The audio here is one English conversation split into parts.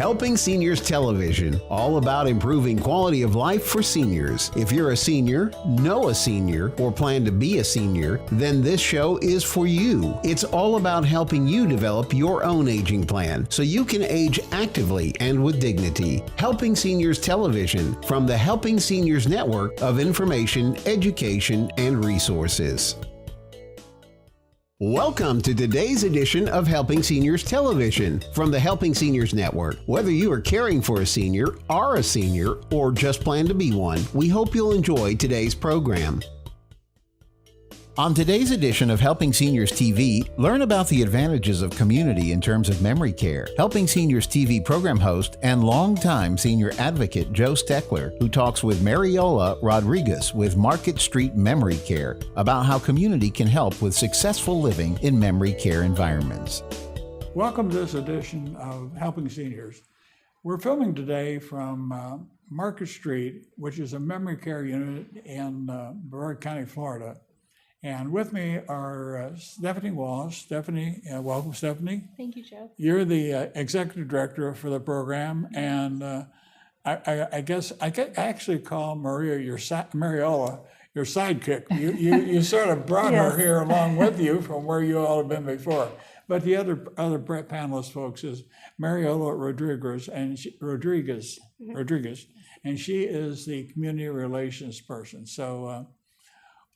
Helping Seniors Television, all about improving quality of life for seniors. If you're a senior, know a senior, or plan to be a senior, then this show is for you. It's all about helping you develop your own aging plan so you can age actively and with dignity. Helping Seniors Television from the Helping Seniors Network of information, education, and resources. Welcome to today's edition of Helping Seniors Television from the Helping Seniors Network. Whether you are caring for a senior, are a senior, or just plan to be one, we hope you'll enjoy today's program. On today's edition of Helping Seniors TV, learn about the advantages of community in terms of memory care. Helping Seniors TV program host and longtime senior advocate Joe Steckler, who talks with Mariola Rodriquez with Market Street Memory Care about how community can help with successful living in memory care environments. Welcome to this edition of Helping Seniors. We're filming today from Market Street, which is a memory care unit in Brevard County, Florida. And with me are Stephanie Walsh. Stephanie, welcome, Stephanie. Thank you, Joe. You're the executive director for the program, and I guess I could actually call Mariola your sidekick. You sort of brought Yes. her here along with you from where you all have been before. But the other panelist folks is Mariola Rodriquez, and Rodriguez, and she is the community relations person. So.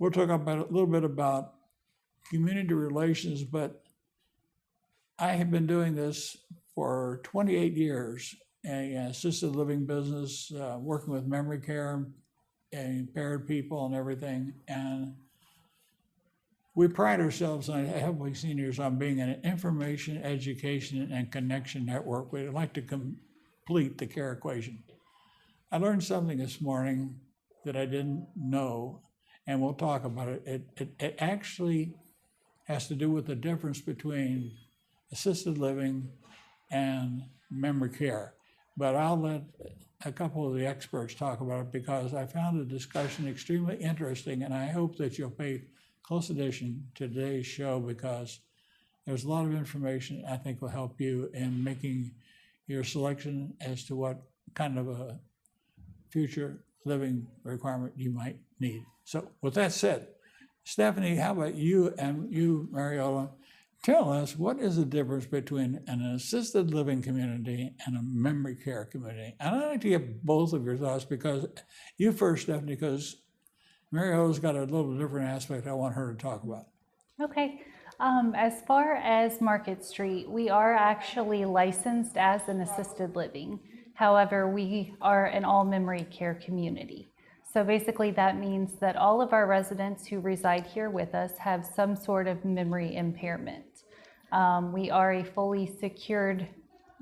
We'll talk about a little bit about community relations, but I have been doing this for 28 years, an assisted living business, working with memory care and impaired people and everything. And we pride ourselves on helping seniors on being an information, education, and connection network. We'd like to complete the care equation. I learned something this morning that I didn't know, and we'll talk about it. It actually has to do with the difference between assisted living and memory care. But I'll let a couple of the experts talk about it because I found the discussion extremely interesting, and I hope that you'll pay close attention to today's show because there's a lot of information I think will help you in making your selection as to what kind of a future living requirement you might need. So with that said, Stephanie, how about you and you, Mariola, tell us what is the difference between an assisted living community and a memory care community? And I'd like to get both of your thoughts because you first, Stephanie, because Mariola's got a little different aspect I want her to talk about. Okay. As far as Market Street, we are actually licensed as an assisted living. However, we are an all memory care community. So basically that means that all of our residents who reside here with us have some sort of memory impairment. We are a fully secured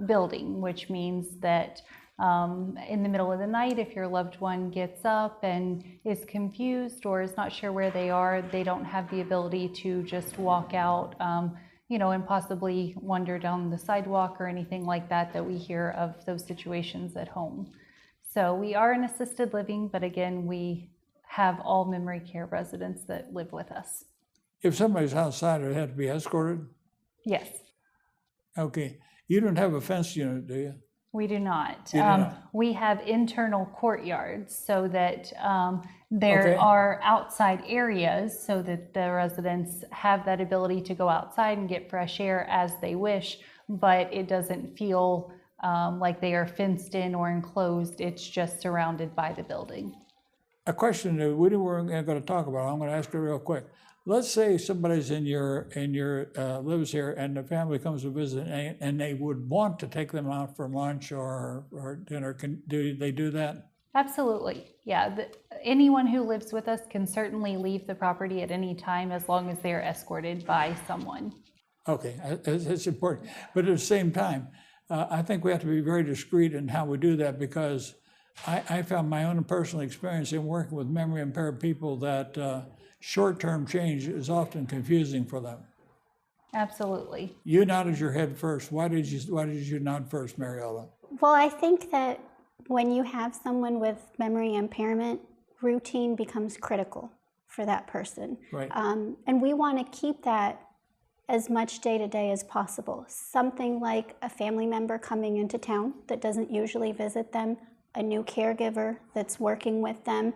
building, which means that in the middle of the night, if your loved one gets up and is confused or is not sure where they are, they don't have the ability to just walk out, and possibly wander down the sidewalk or anything like that we hear of those situations at home. So we are an assisted living, but again, we have all memory care residents that live with us. If somebody's outside, it had to be escorted? Yes. Okay. You don't have a fenced unit, do you? We do not. You do not. We have internal courtyards so that there are outside areas so that the residents have that ability to go outside and get fresh air as they wish, but it doesn't feel like they are fenced in or enclosed. It's just surrounded by the building. A question that we weren't going to talk about, I'm going to ask you real quick. Let's say somebody's in your lives here and the family comes to visit and they would want to take them out for lunch or dinner. Do they do that? Absolutely. Yeah. Anyone who lives with us can certainly leave the property at any time as long as they are escorted by someone. Okay, it's important. But at the same time, I think we have to be very discreet in how we do that because I found my own personal experience in working with memory impaired people that short-term change is often confusing for them. Absolutely. You nodded your head first. Why did you nod first, Mariola? Well, I think that when you have someone with memory impairment, routine becomes critical for that person. Right. And we want to keep that as much day-to-day as possible. Something like a family member coming into town that doesn't usually visit them, a new caregiver that's working with them,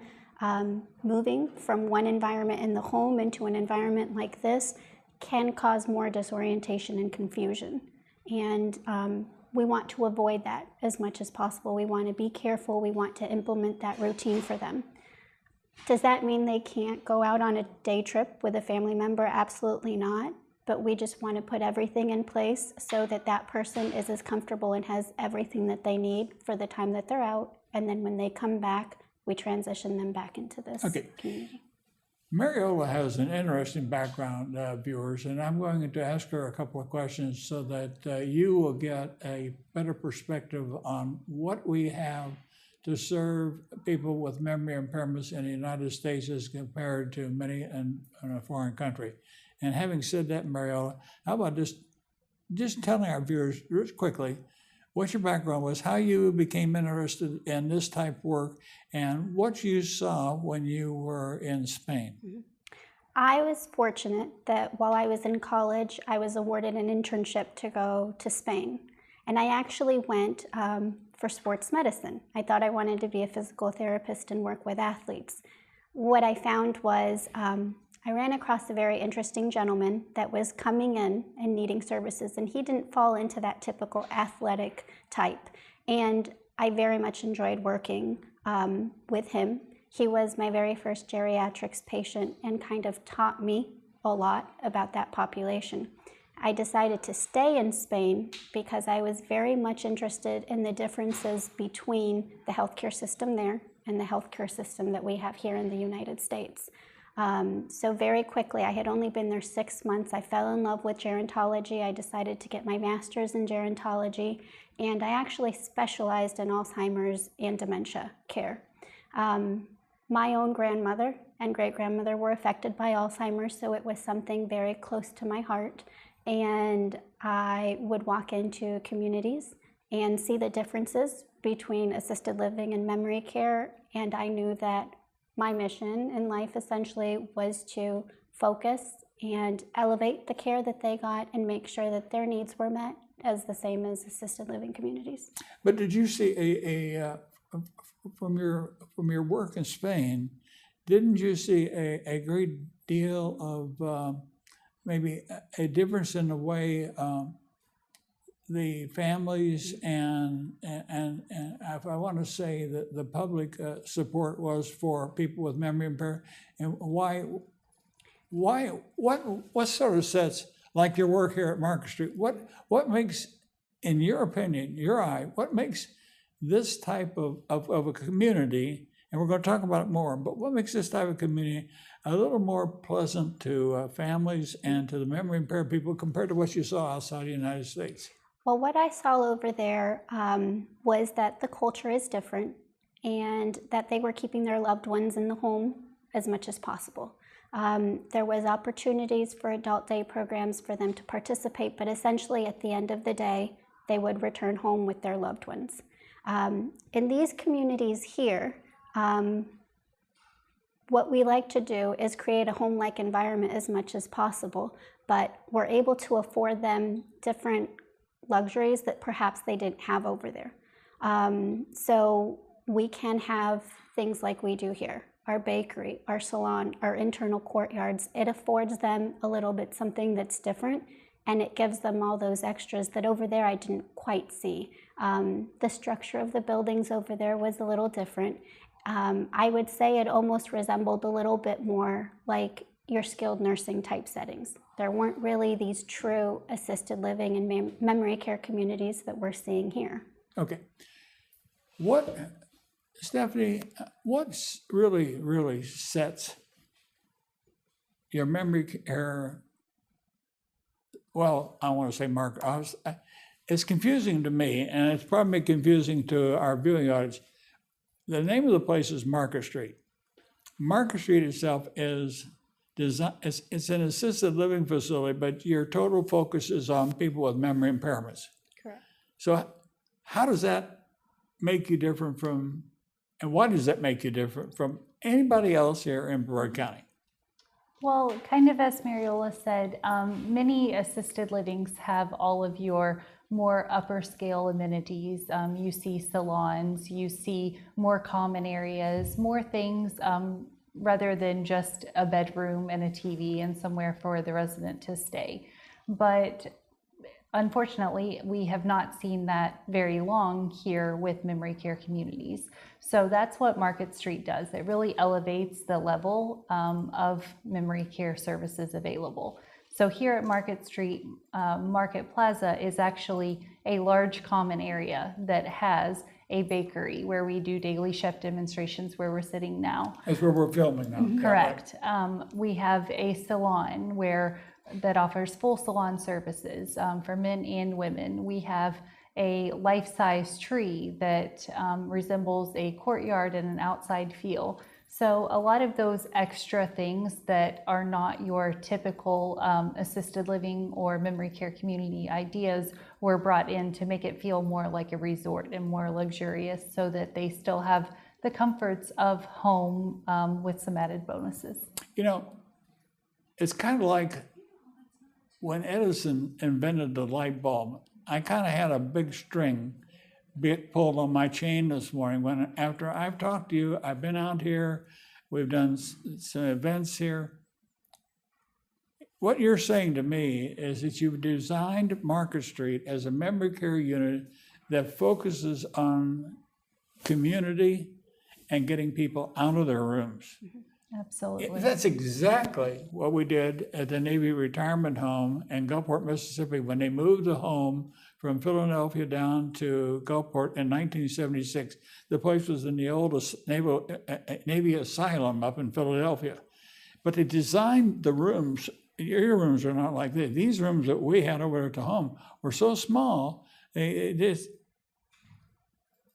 moving from one environment in the home into an environment like this can cause more disorientation and confusion. And we want to avoid that as much as possible. We want to be careful. We want to implement that routine for them. Does that mean they can't go out on a day trip with a family member? Absolutely not. But we just want to put everything in place so that that person is as comfortable and has everything that they need for the time that they're out. And then when they come back, we transition them back into this community. Mariola has an interesting background, viewers, and I'm going to ask her a couple of questions so that you will get a better perspective on what we have to serve people with memory impairments in the United States as compared to many in a foreign country. And having said that, Mariola, how about just telling our viewers quickly what your background was, how you became interested in this type of work, and what you saw when you were in Spain. I was fortunate that while I was in college, I was awarded an internship to go to Spain. And I actually went for sports medicine. I thought I wanted to be a physical therapist and work with athletes. What I found was I ran across a very interesting gentleman that was coming in and needing services, and he didn't fall into that typical athletic type. And I very much enjoyed working with him. He was my very first geriatrics patient and kind of taught me a lot about that population. I decided to stay in Spain because I was very much interested in the differences between the healthcare system there and the healthcare system that we have here in the United States. So very quickly, I had only been there 6 months. I fell in love with gerontology. I decided to get my master's in gerontology, and I actually specialized in Alzheimer's and dementia care. My own grandmother and great-grandmother were affected by Alzheimer's, so it was something very close to my heart. And I would walk into communities and see the differences between assisted living and memory care, and I knew that my mission in life essentially was to focus and elevate the care that they got and make sure that their needs were met as the same as assisted living communities. But did you see from your work in Spain, didn't you see a great deal of maybe a difference in the way the families and if I want to say that the public support was for people with memory impairment, and what sort of sets, like your work here at Market Street, what makes, in your opinion, your eye, what makes this type of a community, and we're going to talk about it more, but what makes this type of community a little more pleasant to families and to the memory impaired people compared to what you saw outside the United States? Well, what I saw over there was that the culture is different and that they were keeping their loved ones in the home as much as possible. There was opportunities for adult day programs for them to participate, but essentially at the end of the day, they would return home with their loved ones. In these communities here, what we like to do is create a home-like environment as much as possible, but we're able to afford them different luxuries that perhaps they didn't have over there. So we can have things like we do here, our bakery, our salon, our internal courtyards. It affords them a little bit something that's different, and it gives them all those extras that over there I didn't quite see. The structure of the buildings over there was a little different. I would say it almost resembled a little bit more like your skilled nursing type settings. There weren't really these true assisted living and memory care communities that we're seeing here. Okay. Stephanie, what's really sets your memory care, well, I want to say Mark, it's confusing to me, and it's probably confusing to our viewing audience. The name of the place is Market Street. Market Street itself is it's an assisted living facility, but your total focus is on people with memory impairments. Correct. So how does that make you different from, and why does that make you different from anybody else here in Brevard County? Well, kind of as Mariola said, many assisted livings have all of your more upper scale amenities. You see salons, you see more common areas, more things rather than just a bedroom and a TV and somewhere for the resident to stay. But unfortunately, we have not seen that very long here with memory care communities. So that's what Market Street does. It really elevates the level of memory care services available. So here at Market Street, Market Plaza is actually a large common area that has a bakery where we do daily chef demonstrations where we're sitting now. That's where we're filming now. Correct. We have a salon that offers full salon services for men and women. We have a life-size tree that resembles a courtyard and an outside feel. So a lot of those extra things that are not your typical assisted living or memory care community ideas were brought in to make it feel more like a resort and more luxurious so that they still have the comforts of home with some added bonuses. You know, it's kind of like when Edison invented the light bulb. I kind of had a big string pulled on my chain this morning after I've talked to you. I've been out here, we've done some events here. What you're saying to me is that you've designed Market Street as a memory care unit that focuses on community and getting people out of their rooms. Absolutely. That's exactly what we did at the Navy retirement home in Gulfport, Mississippi, when they moved the home from Philadelphia down to Gulfport in 1976. The place was in the old Navy Asylum up in Philadelphia. But they designed the rooms. Your rooms are not like this. These rooms that we had over at the home were so small, they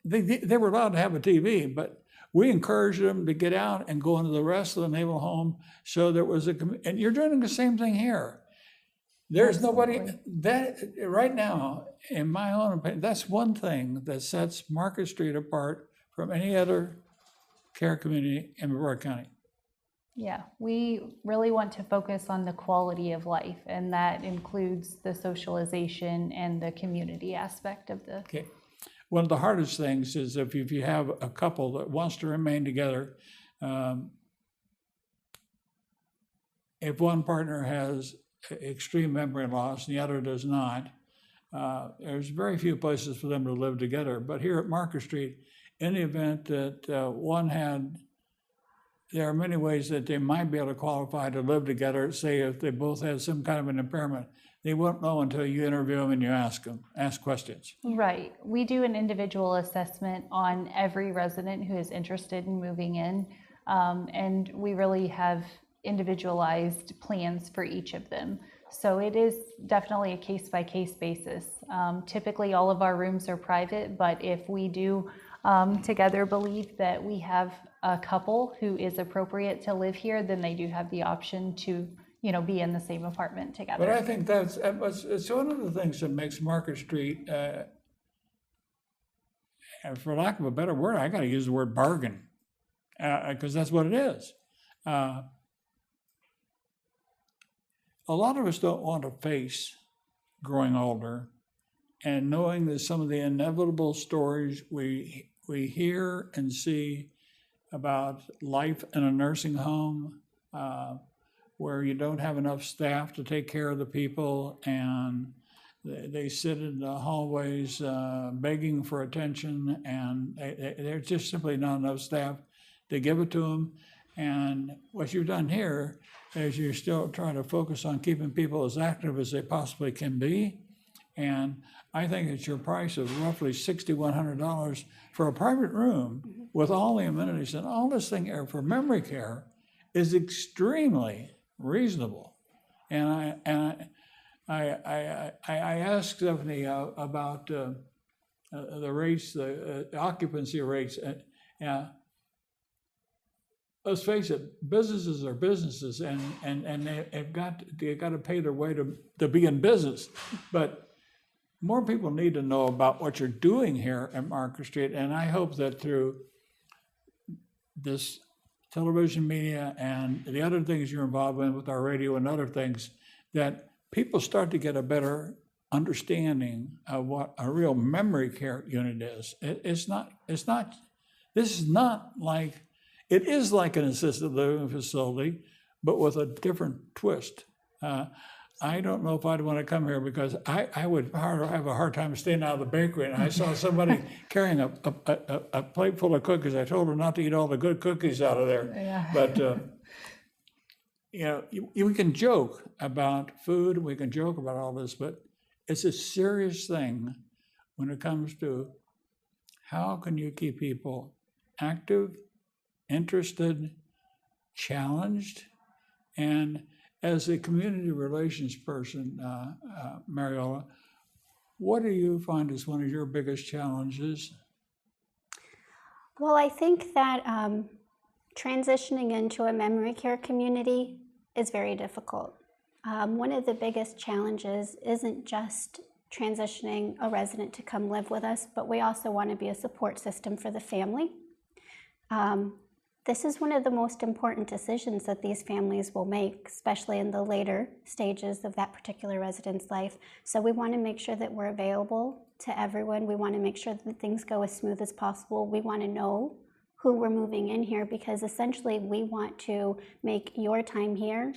were allowed to have a TV, but we encouraged them to get out and go into the rest of the naval home. So there was and you're doing the same thing here. There's Absolutely. nobody that right now, in my own opinion, that's one thing that sets Market Street apart from any other care community in Brevard County. Yeah, we really want to focus on the quality of life, and that includes the socialization and the community aspect of the. Okay. One of the hardest things is if you have a couple that wants to remain together, if one partner has extreme memory loss and the other does not, there's very few places for them to live together. But here at Market Street, in the event that one had, there are many ways that they might be able to qualify to live together. Say if they both have some kind of an impairment, they won't know until you interview them and you ask questions. Right. We do an individual assessment on every resident who is interested in moving in, and we really have individualized plans for each of them. So it is definitely a case-by-case basis. Typically, all of our rooms are private, but if we do together believe that we have a couple who is appropriate to live here, then they do have the option to be in the same apartment together. But I think it's one of the things that makes Market Street, for lack of a better word, I got to use the word bargain, because that's what it is. A lot of us don't want to face growing older and knowing that some of the inevitable stories we hear and see about life in a nursing home, where you don't have enough staff to take care of the people, and they sit in the hallways begging for attention, and there's just simply not enough staff to give it to them. And what you've done here is you're still trying to focus on keeping people as active as they possibly can be. And I think it's your price of roughly $6,100 for a private room with all the amenities and all this thing here for memory care is extremely reasonable. And I asked Stephanie about the rates, the occupancy rates. Let's face it, businesses are businesses, and they've got to pay their way to be in business. But more people need to know about what you're doing here at Market Street, and I hope that through this television media and the other things you're involved in with our radio and other things, that people start to get a better understanding of what a real memory care unit is. This is not like, it is like an assisted living facility, but with a different twist. I don't know if I'd want to come here because I would have a hard time staying out of the bakery. And I saw somebody carrying a plate full of cookies. I told her not to eat all the good cookies out of there. Yeah. But, we can joke about food, we can joke about all this, but it's a serious thing when it comes to how can you keep people active, interested, challenged, and as a community relations person, Mariola, what do you find is one of your biggest challenges? Well, I think that transitioning into a memory care community is very difficult. One of the biggest challenges isn't just transitioning a resident to come live with us, but we also want to be a support system for the family. This is one of the most important decisions that these families will make, especially in the later stages of that particular resident's life. So we want to make sure that we're available to everyone. We want to make sure that things go as smooth as possible. We want to know who we're moving in here because essentially we want to make your time here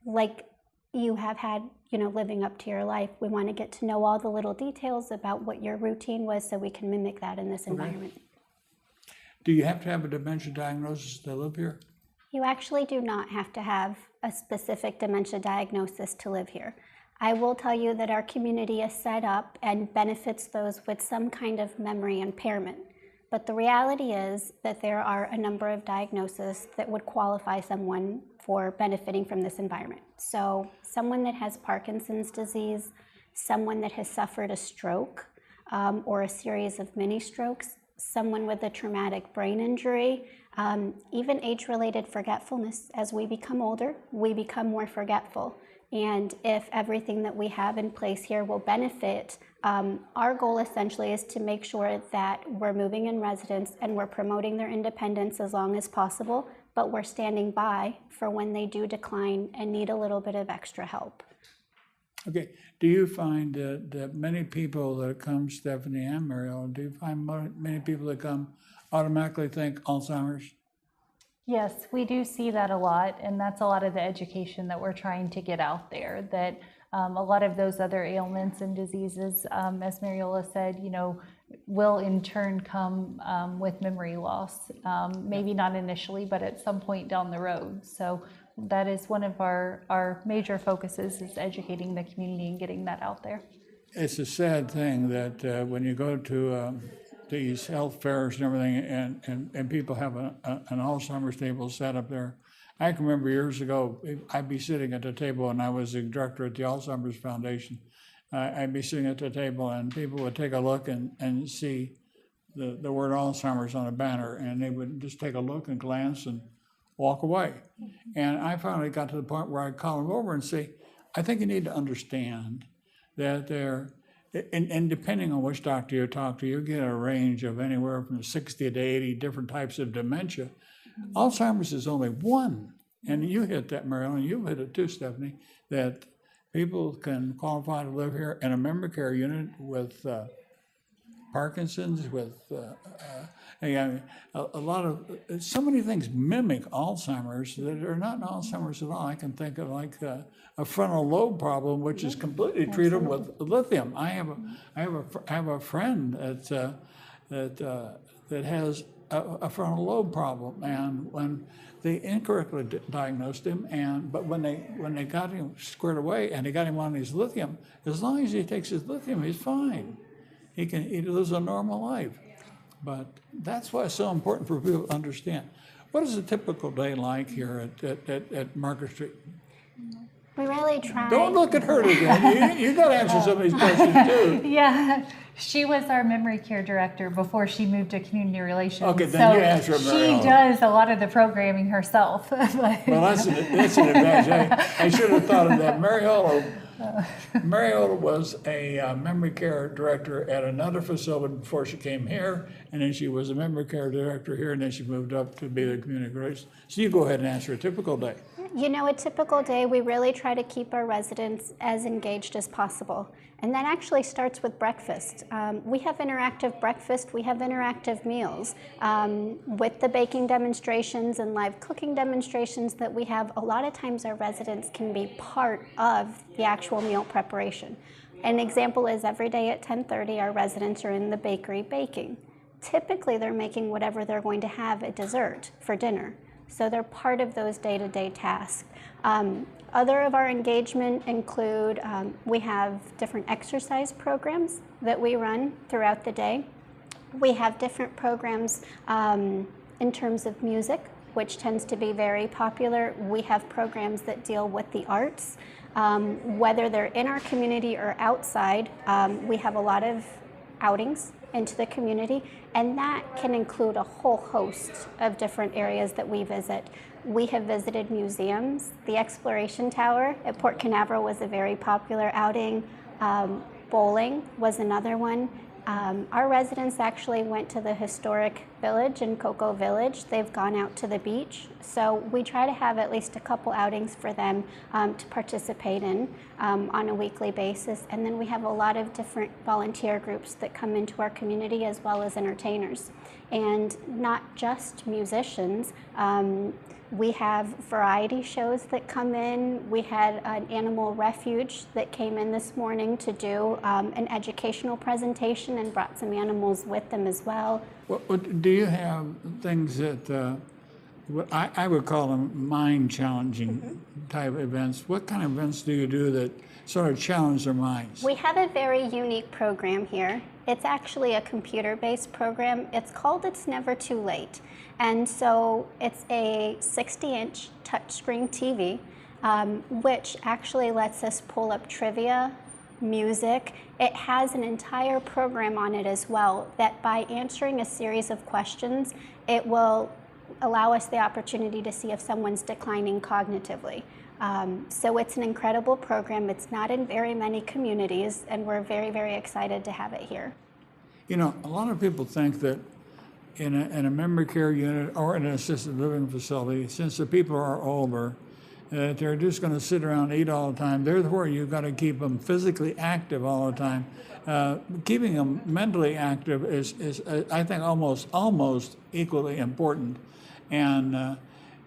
like you have had, living up to your life. We want to get to know all the little details about what your routine was so we can mimic that in this environment. Do you have to have a dementia diagnosis to live here? You actually do not have to have a specific dementia diagnosis to live here. I will tell you that our community is set up and benefits those with some kind of memory impairment. But the reality is that there are a number of diagnoses that would qualify someone for benefiting from this environment. So someone that has Parkinson's disease, someone that has suffered a stroke or a series of mini strokes, someone with a traumatic brain injury, even age-related forgetfulness. As we become older, we become more forgetful. And if everything that we have in place here will benefit, our goal essentially is to make sure that we're moving in residents and we're promoting their independence as long as possible, but we're standing by for when they do decline and need a little bit of extra help. Okay. Do you find that many people that come, Stephanie and Mariola, do you find many people that come automatically think Alzheimer's? Yes, we do see that a lot, and that's a lot of the education that we're trying to get out there, that a lot of those other ailments and diseases, as Mariola said, will in turn come with memory loss. Maybe not initially, but at some point down the road. So that is one of our major focuses, is educating the community and getting that out there. It's a sad thing that when you go to these health fairs and everything, and people have an Alzheimer's table set up there. I can remember years ago, I'd be sitting at the table, and I was the director at the Alzheimer's Foundation. I'd be sitting at the table, and people would take a look and see the word Alzheimer's on a banner, and they would just take a look and glance and walk away. And I finally got to the point where I'd call them over and say, I think you need to understand that and depending on which doctor you talk to, you get a range of anywhere from 60 to 80 different types of dementia. Alzheimer's is only one. And you hit that, Marilyn, you hit it too, Stephanie, that people can qualify to live here in a memory care unit with Parkinson's, with a lot of, so many things mimic Alzheimer's that are not Alzheimer's at all. I can think of like a frontal lobe problem, which is completely treated with lithium. I have a friend that has a frontal lobe problem, and when they incorrectly diagnosed him, but when they got him squared away and they got him on his lithium, as long as he takes his lithium, he's fine. He lives a normal life. But that's why it's so important for people to understand. What is a typical day like here at Market Street? We really try. Don't look at her again. You got to answer some of these questions too. Yeah, she was our memory care director before she moved to community relations. Okay, then you answer it, Mariola. She does a lot of the programming herself. Well, that's an advantage. I should have thought of that. Mariola Mariola was a memory care director at another facility before she came here, and then she was a memory care director here, and then she moved up to be the community grace. So you go ahead and answer a typical day. You know, a typical day, we really try to keep our residents as engaged as possible. And that actually starts with breakfast. We have interactive breakfast, we have interactive meals. With the baking demonstrations and live cooking demonstrations that we have, a lot of times our residents can be part of the actual meal preparation. An example is every day at 10:30, our residents are in the bakery baking. Typically, they're making whatever they're going to have at dessert for dinner. So they're part of those day-to-day tasks. Other of our engagement include, we have different exercise programs that we run throughout the day. We have different programs in terms of music, which tends to be very popular. We have programs that deal with the arts. Whether they're in our community or outside, we have a lot of outings into the community, and that can include a whole host of different areas that we visit. We have visited museums. The Exploration Tower at Port Canaveral was a very popular outing. Bowling was another one. Our residents actually went to the historic village in Cocoa Village. They've gone out to the beach. So we try to have at least a couple outings for them to participate in on a weekly basis. And then we have a lot of different volunteer groups that come into our community as well as entertainers. And not just musicians. We have variety shows that come in. We had an animal refuge that came in this morning to do an educational presentation and brought some animals with them as well. Do you have things that, I would call them mind-challenging type events? What kind of events do you do that sort of challenge their minds? We have a very unique program here. It's actually a computer-based program. It's called It's Never Too Late. And so it's a 60-inch touchscreen TV, which actually lets us pull up trivia, music. It has an entire program on it as well that by answering a series of questions, it will allow us the opportunity to see if someone's declining cognitively. So it's an incredible program. It's not in very many communities, and we're very, very excited to have it here. You know, a lot of people think that in a memory care unit or in an assisted living facility, since the people are older, that they're just going to sit around and eat all the time. Therefore, you've got to keep them physically active all the time. Keeping them mentally active is I think, almost equally important. And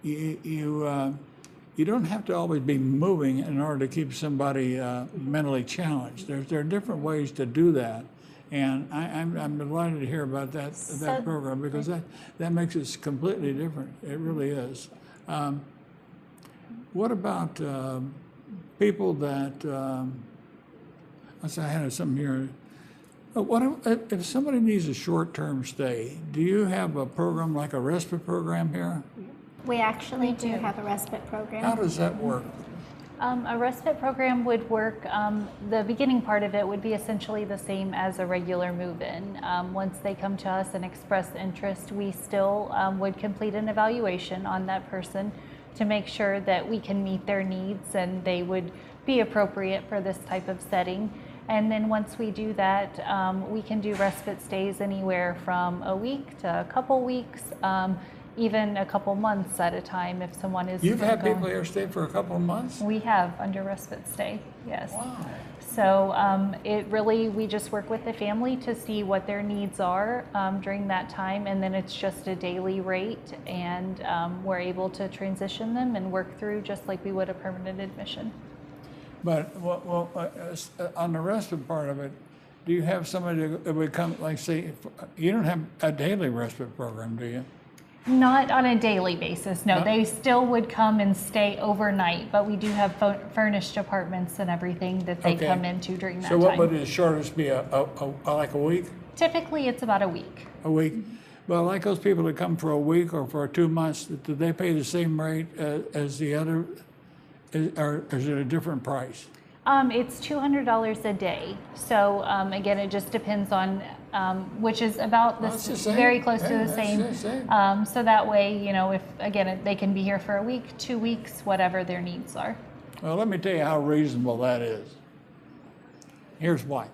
you don't have to always be moving in order to keep somebody mentally challenged. There are different ways to do that. And I'm delighted to hear about that program, because that makes it completely different. It really is. What about people that, I had something here. If somebody needs a short-term stay, do you have a program like a respite program here? We actually do have a respite program. How does that work? A respite program would work, the beginning part of it would be essentially the same as a regular move-in. Once they come to us and express interest, we still would complete an evaluation on that person to make sure that we can meet their needs and they would be appropriate for this type of setting. And then once we do that, we can do respite stays anywhere from a week to a couple weeks, even a couple months at a time if someone is. You've had people here stay for a couple of months? We have under respite stay, yes. Wow. So it really, we just work with the family to see what their needs are during that time, and then it's just a daily rate, and we're able to transition them and work through just like we would a permanent admission. But on the respite part of it, do you have somebody that would come, like say, you don't have a daily respite program, do you? Not on a daily basis, no. They still would come and stay overnight, but we do have furnished apartments and everything that they come into during that time. So what would the shortest be, like a week? Typically, it's about a week. A week? Well, like those people that come for a week or for 2 months, do they pay the same rate as the other, or is it a different price? It's $200 a day. So again, it just depends on which is about this, very close to the same. So that way, you know, if again they can be here for a week, 2 weeks, whatever their needs are. Well, let me tell you how reasonable that is. Here's why.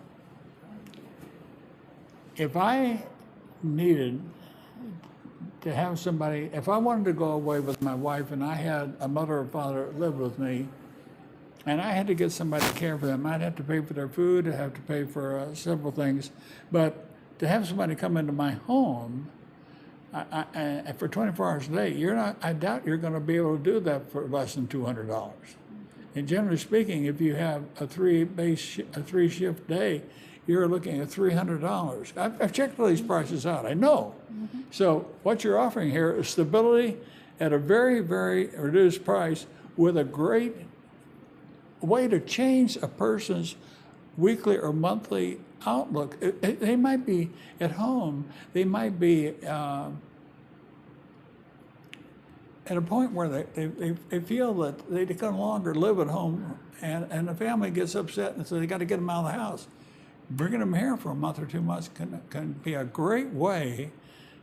If I needed to have somebody, if I wanted to go away with my wife and I had a mother or father that lived with me, and I had to get somebody to care for them, I'd have to pay for their food, I'd have to pay for several things. But to have somebody come into my home for 24 hours a day, I doubt you're going to be able to do that for less than $200. And generally speaking, if you have a three shift day, you're looking at $300. I've checked all these prices out, I know. Mm-hmm. So what you're offering here is stability at a very, very reduced price with a great way to change a person's weekly or monthly outlook. They might be at home, they might be at a point where they feel that they can no longer live at home, and the family gets upset, and so they got to get them out of the house. Bringing them here for a month or 2 months can be a great way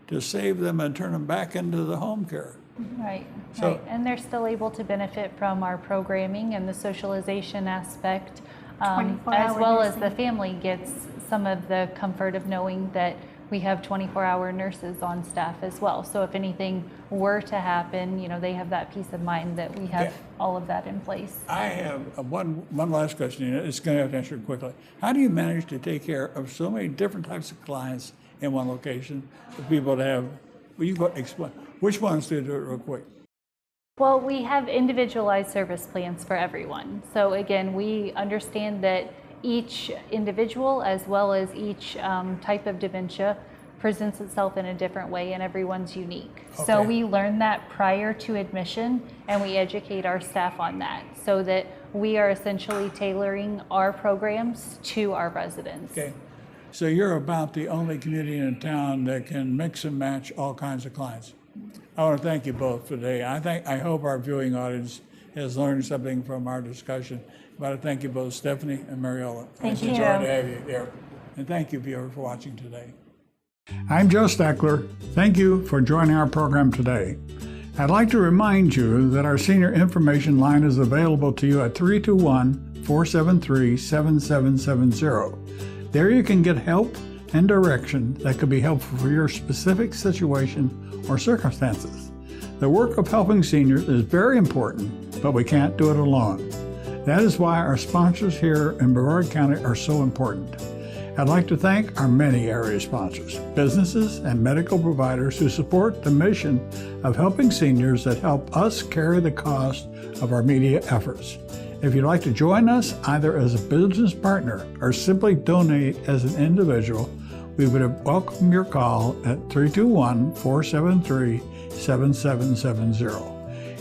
to save them and turn them back into the home care. Right, right. And they're still able to benefit from our programming and the socialization aspect, as well as the family gets some of the comfort of knowing that we have 24-hour nurses on staff as well. So if anything were to happen, they have that peace of mind that we have all of that in place. I have one last question. It's going to have to answer it quickly. How do you manage to take care of so many different types of clients in one location for people to have? Well, you go explain. Which ones do it real quick? Well, we have individualized service plans for everyone. So again, we understand that each individual as well as each type of dementia presents itself in a different way, and everyone's unique. Okay. So we learn that prior to admission, and we educate our staff on that so that we are essentially tailoring our programs to our residents. Okay. So you're about the only community in town that can mix and match all kinds of clients. I want to thank you both today. I hope our viewing audience has learned something from our discussion. But I thank you both, Stephanie and Mariola. Thank you. It's a joy to have you here. And thank you, viewers, for watching today. I'm Joe Steckler. Thank you for joining our program today. I'd like to remind you that our senior information line is available to you at 321-473-7770. There you can get help and direction that could be helpful for your specific situation or circumstances. The work of helping seniors is very important, but we can't do it alone. That is why our sponsors here in Brevard County are so important. I'd like to thank our many area sponsors, businesses and medical providers who support the mission of helping seniors that help us carry the cost of our media efforts. If you'd like to join us either as a business partner or simply donate as an individual, we would welcome your call at 321-473-7770.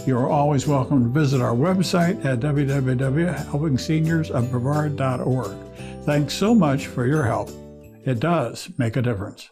You are always welcome to visit our website at www.helpingseniorsofbrevard.org. Thanks so much for your help. It does make a difference.